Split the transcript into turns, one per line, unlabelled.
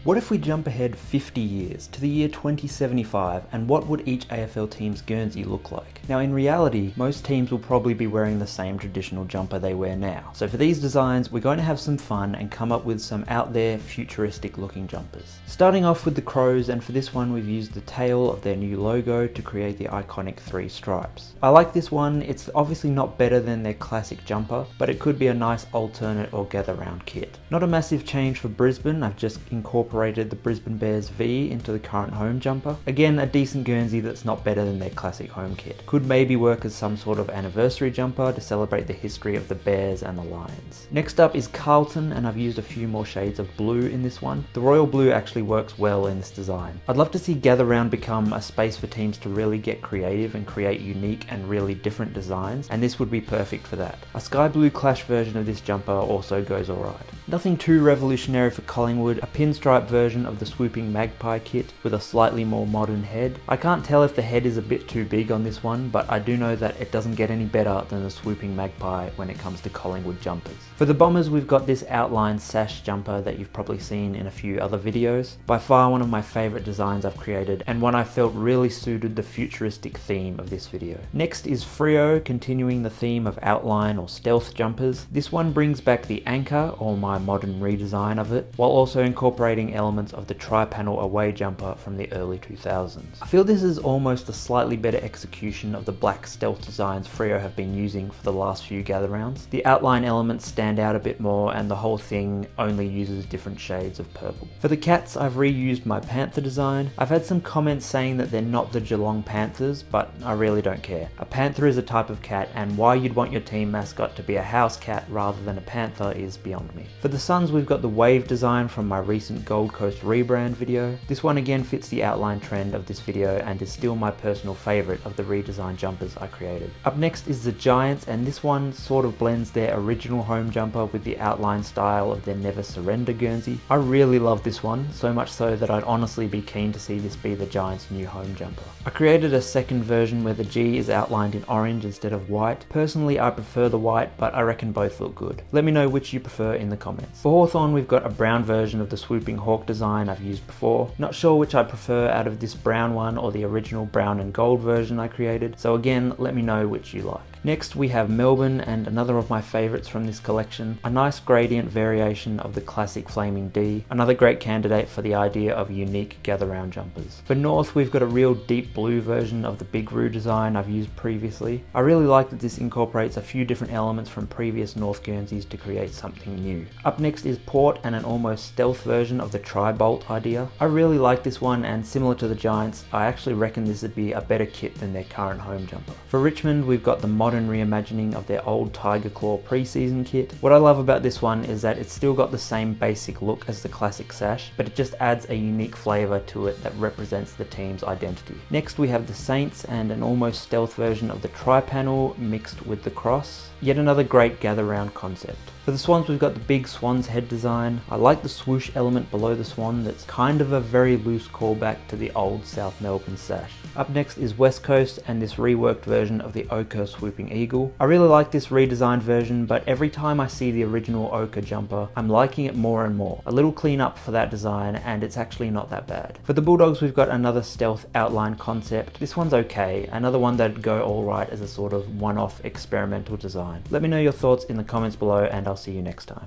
What if we jump ahead 50 years to the year 2075, and what would each AFL team's Guernsey look like? Now in reality, most teams will probably be wearing the same traditional jumper they wear now. So for these designs, we're going to have some fun and come up with some out there futuristic looking jumpers. Starting off with the Crows, and for this one we've used the tail of their new logo to create the iconic 3 stripes. I like this one. It's obviously not better than their classic jumper, but it could be a nice alternate or gather round kit. Not a massive change for Brisbane. I've just incorporated the Brisbane Bears V into the current home jumper. Again, a decent Guernsey that's not better than their classic home kit. Could maybe work as some sort of anniversary jumper to celebrate the history of the Bears and the Lions. Next up is Carlton, and I've used a few more shades of blue in this one. The royal blue actually works well in this design. I'd love to see Gather Round become a space for teams to really get creative and create unique and really different designs, and this would be perfect for that. A sky blue clash version of this jumper also goes alright. Nothing too revolutionary for Collingwood, a pinstripe version of the swooping magpie kit with a slightly more modern head. I can't tell if the head is a bit too big on this one, but I do know that it doesn't get any better than the swooping magpie when it comes to Collingwood jumpers. For the Bombers, we've got this outline sash jumper that you've probably seen in a few other videos. By far one of my favourite designs I've created, and one I felt really suited the futuristic theme of this video. Next is Freo, continuing the theme of outline or stealth jumpers. This one brings back the anchor, or my modern redesign of it, while also incorporating elements of the tri-panel away jumper from the early 2000s. I feel this is almost a slightly better execution of the black stealth designs Freo have been using for the last few gather rounds. The outline elements stand out a bit more, and the whole thing only uses different shades of purple. For the Cats, I've reused my Panther design. I've had some comments saying that they're not the Geelong Panthers, but I really don't care. A panther is a type of cat, and why you'd want your team mascot to be a house cat rather than a panther is beyond me. For the Suns, we've got the wave design from my recent Gold Coast rebrand video. This one again fits the outline trend of this video and is still my personal favourite of the redesigned jumpers I created. Up next is the Giants, and this one sort of blends their original home jumper with the outline style of their Never Surrender Guernsey. I really love this one, so much so that I'd honestly be keen to see this be the Giants' new home jumper. I created a second version where the G is outlined in orange instead of white. Personally, I prefer the white, but I reckon both look good. Let me know which you prefer in the comments. For Hawthorn, we've got a brown version of the swooping hawk design I've used before. Not sure which I prefer out of this brown one or the original brown and gold version I created, so again, let me know which you like. Next we have Melbourne, and another of my favourites from this collection, a nice gradient variation of the classic Flaming D, another great candidate for the idea of unique gather round jumpers. For North, we've got a real deep blue version of the Big Roo design I've used previously. I really like that this incorporates a few different elements from previous North Guernseys to create something new. Up next is Port, and an almost stealth version of the tri-bolt idea. I really like this one, and similar to the Giants, I actually reckon this would be a better kit than their current home jumper. For Richmond, we've got the modern reimagining of their old Tiger Claw pre-season kit. What I love about this one is that it's still got the same basic look as the classic sash, but it just adds a unique flavour to it that represents the team's identity. Next we have the Saints, and an almost stealth version of the tri-panel mixed with the cross. Yet another great gather round concept. For the Swans, we've got the big swan's head design. I like the swoosh element below the swan that's kind of a very loose callback to the old South Melbourne sash. Up next is West Coast, and this reworked version of the ochre swooping eagle. I really like this redesigned version, but every time I see the original ochre jumper, I'm liking it more and more. A little clean up for that design, and it's actually not that bad. For the Bulldogs, we've got another stealth outline concept. This one's okay, another one that'd go alright as a sort of one-off experimental design. Let me know your thoughts in the comments below, and I'll see you next time.